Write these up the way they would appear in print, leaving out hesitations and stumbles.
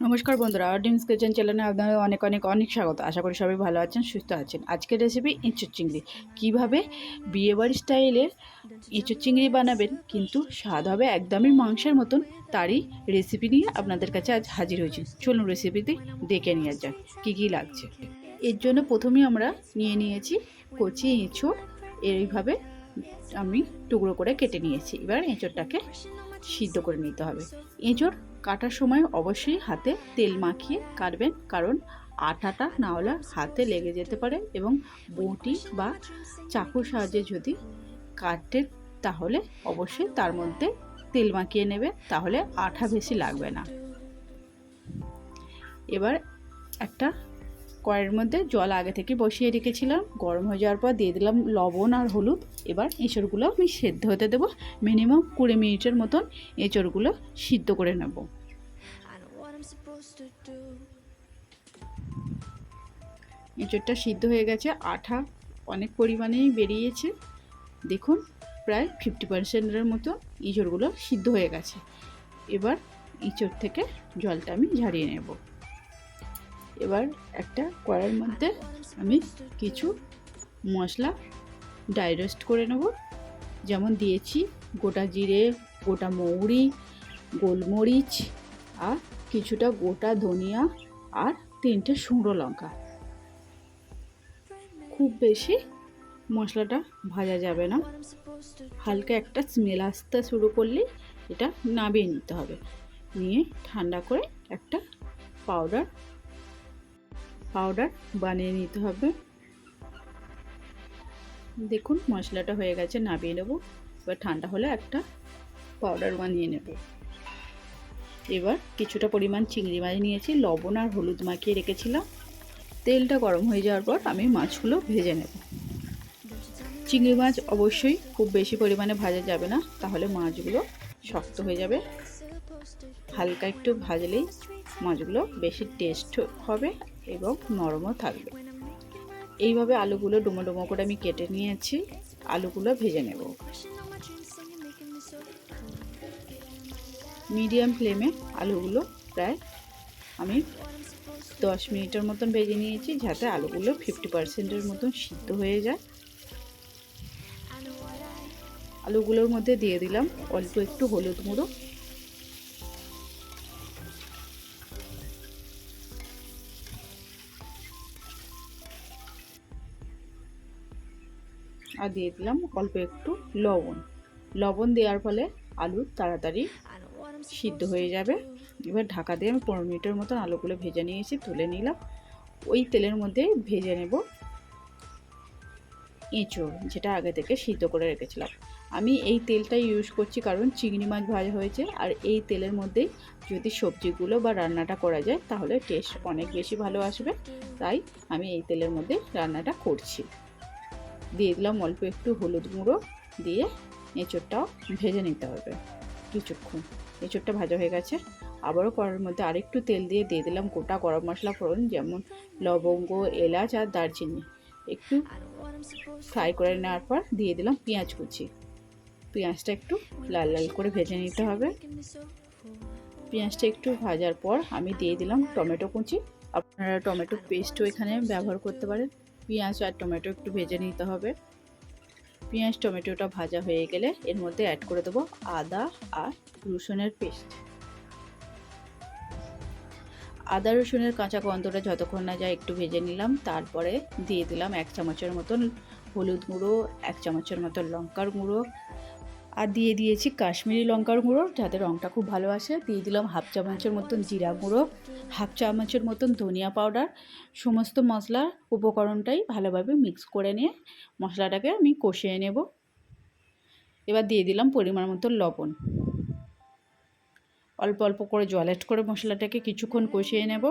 নমস্কার বন্ধুরা, ডিমস কিচেন চ্যানেলে আপনাদের অনেক অনেক অনেক স্বাগত। আশা করি সবাই ভালো আছেন, সুস্থ আছেন। আজকের রেসিপি এঁচোড় চিংড়ি। কীভাবে বিয়েবাড়ি স্টাইলের এঁচোড় চিংড়ি বানাবেন কিন্তু স্বাদ হবে একদমই মাংসের মতন, তারই রেসিপি নিয়ে আপনাদের কাছে আজ হাজির হয়েছি। চলুন রেসিপিতে দেখে নেওয়া যাক কী কী লাগছে। এর জন্য প্রথমেই আমরা নিয়েছি কচি এঁচোড়। এইভাবে আমি টুকরো করে কেটে নিয়েছি। এবার এঁচোড়টাকে সিদ্ধ করে নিতে হবে। এঁচোড় কাটার সময় অবশ্যই হাতে তেল মাখিয়ে কাটবেন, কারণ আটাটা না হলে হাতে লেগে যেতে পারে, এবং বটি বা চাকুর সাহায্যে যদি কাটেন তাহলে অবশ্যই তার মধ্যে তেল মাখিয়ে নেবে, তাহলে আঠা বেশি লাগবে না। এবার একটা কড়াইয়ের মধ্যে জল আগে থেকে বসিয়ে রেখেছিলাম, গরম হয়ে যাওয়ার পর দিয়ে দিলাম লবণ আর হলুদ। এবার এঁচড়গুলো আমি সেদ্ধ হতে দেবো। মিনিমাম 20 মিনিটের মতন এঁচড়গুলো সিদ্ধ করে নেব। এঁচড়টা সিদ্ধ হয়ে গেছে, আঠা অনেক পরিমাণেই বেরিয়েছে। দেখুন, প্রায় 50%-এর মতো এঁচড়গুলো সিদ্ধ হয়ে গেছে। এবার এঁচড় থেকে জলটা আমি ঝারিয়ে নেব। এবার একটা কড়াইয়ের মধ্যে আমি কিছু মশলা ড্রাই রোস্ট করে নেব। যেমন দিয়েছি গোটা জিরে, গোটা মৌরি, গোলমরিচ, আর কিছুটা গোটা ধনিয়া, আর 3টে শুকনো লঙ্কা। খুব বেশি মশলাটা ভাজা যাবে না, হালকা একটা স্মেল আসতে শুরু করলে এটা নামিয়ে নিতে হবে। নিয়ে ঠান্ডা করে একটা পাউডার বানিয়ে নিতে হবে। দেখুন মশলাটা হয়ে গেছে, নামিয়ে নেব। এবার ঠান্ডা হলে একটা পাউডার বানিয়ে নেব। এবার কিছুটা পরিমাণ চিংড়ি মাছ নিয়েছি, লবণ আর হলুদ মাখিয়ে রেখেছিলাম। তেলটা গরম হয়ে যাওয়ার পর আমি মাছগুলো ভেজে নেব। চিংড়ি মাছ অবশ্যই খুব বেশি পরিমাণে ভাজা যাবে না, তাহলে মাছগুলো শক্ত হয়ে যাবে। হালকা একটু ভাজলেই মাছগুলো বেশি টেস্ট হবে এবং নরমও থাকবে। এইভাবে আলুগুলো ডুমো ডুমো করে আমি কেটে নিয়েছি। আলুগুলো ভেজে নেব। মিডিয়াম ফ্লেমে আলুগুলো প্রায় আমি 10 মিনিটের মতন ভেজে নিয়েছি, যাতে আলুগুলো 50%-এর মতন সিদ্ধ হয়ে যায়। আলুগুলোর মধ্যে দিয়ে দিলাম অল্প একটু হলুদ গুঁড়ো, আর দিয়ে দিলাম অল্প একটু লবণ দেওয়ার ফলে আলু তাড়াতাড়ি সিদ্ধ হয়ে যাবে। এবার ঢাকা দিয়ে আমি 15 মিনিটের মতন আলুগুলো ভেজে নিয়েছি, তুলে নিলাম। ওই তেলের মধ্যে ভেজে নেব এঁচোড়, যেটা আগে থেকে সিদ্ধ করে রেখেছিলাম। আমি এই তেলটাই ইউজ করছি কারণ চিংড়ি মাছ ভাজা হয়েছে, আর এই তেলের মধ্যেই যদি সবজিগুলো বা রান্নাটা করা যায় তাহলে টেস্ট অনেক বেশি ভালো আসবে, তাই আমি এই তেলের মধ্যে রান্নাটা করছি। দিয়ে দিলাম অল্প একটু হলুদ গুঁড়ো, দিয়ে এঁচোড়টাও ভেজে নিতে হবে কিছুক্ষণ। এঁচোড়টা ভাজা হয়ে গেছে। আবারও কড়াইয়ের মধ্যে আরেকটু তেল দিয়ে দিলাম গোটা গরম মশলা ফোড়ন, যেমন লবঙ্গ, এলাচ আর দারচিনি। একটু ফ্রাই করে নেওয়ার পর দিয়ে দিলাম পেঁয়াজ কুচি। পেঁয়াজটা একটু লাল লাল করে ভেজে নিতে হবে। পেঁয়াজটা একটু ভাজার পর আমি দিয়ে দিলাম টমেটো কুচি। আপনারা টমেটো পেস্টও এখানে ব্যবহার করতে পারেন। পেঁয়াজ আর টমেটো একটু ভেজে নিতে হবে। পেঁয়াজ টমেটোটা ভাজা হয়ে গেলে এর মধ্যে অ্যাড করে দেবো আদা আর রসুনের পেস্ট। আদা রসুনের কাঁচা গন্ধটা যতক্ষণ না যায় একটু ভেজে নিলাম। তারপরে দিয়ে দিলাম 1 চামচের মতন হলুদ গুঁড়ো, 1 চামচের মতন লঙ্কার গুঁড়ো, আর দিয়ে দিয়েছি কাশ্মীরি লঙ্কার গুঁড়ো, যাতে রঙটা খুব ভালো আসে। দিয়ে দিলাম 1/2 চামচের মতন জিরা গুঁড়ো, 1/2 চামচের মতন ধনিয়া পাউডার। সমস্ত মশলার উপকরণটাই ভালোভাবে মিক্স করে নিয়ে মশলাটাকে আমি কষিয়ে নেব। এবার দিয়ে দিলাম পরিমাণ মতো লবণ। অল্প অল্প করে জল অ্যাড করে মশলাটাকে কিছুক্ষণ কষিয়ে নেব।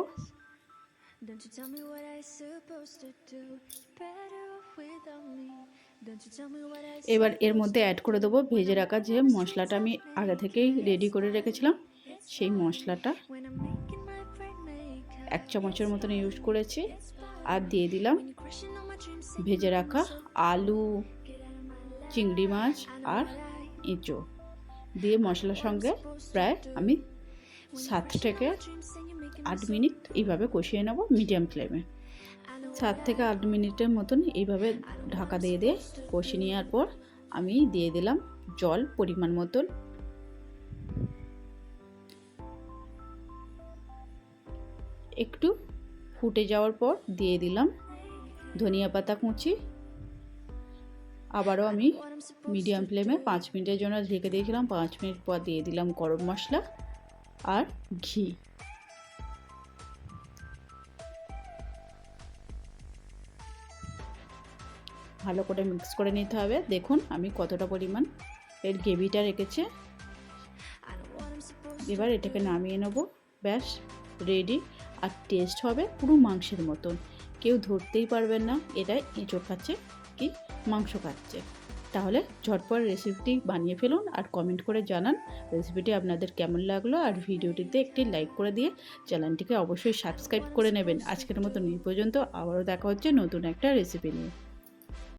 এবার এর মধ্যে অ্যাড করে দেবো ভেজে রাখা যে মশলাটা আমি আগে থেকেই রেডি করে রেখেছিলাম, সেই মশলাটা 1 চামচের মতন ইউজ করেছি। আর দিয়ে দিলাম ভেজে রাখা আলু, চিংড়ি মাছ আর এঁচোড় দিয়ে মশলার সঙ্গে প্রায় আমি 7 থেকে 8 মিনিট এইভাবে কষিয়ে নেব মিডিয়াম ফ্লেমে। 7 থেকে 8 মিনিটের মতন এইভাবে ঢাকা দিয়ে দিয়ে কষিয়ে নেওয়ার পর আমি দিয়ে দিলাম জল পরিমাণ মতন। একটু ফুটে যাওয়ার পর দিয়ে দিলাম ধনিয়া পাতা কুচি। আবারও আমি মিডিয়াম ফ্লেমে 5 মিনিটের জন্য ঢেকে দিয়েছিলাম। 5 মিনিট পর দিয়ে দিলাম গরম মশলা আর ঘি। ভালো করে মিক্স করে নিতে হবে। দেখুন আমি কতটা পরিমাণ এর গ্রেভিটা রেখেছে। এবার এটাকে নামিয়ে নেব। ব্যাস রেডি। আর টেস্ট হবে পুরো মাংসের মতন, কেউ ধরতেই পারবেন না এটা এঁচোড় খাচ্ছে কি মাংস খাচ্ছে। তাহলে ঝটপট রেসিপিটি বানিয়ে ফেলুন আর কমেন্ট করে জানান রেসিপিটি আপনাদের কেমন লাগলো। আর ভিডিওটিতে একটি লাইক করে দিয়ে চ্যানেলটিকে অবশ্যই সাবস্ক্রাইব করে নেবেন। আজকের মতন এই পর্যন্ত, আবারও দেখা হচ্ছে নতুন একটা রেসিপি নিয়ে।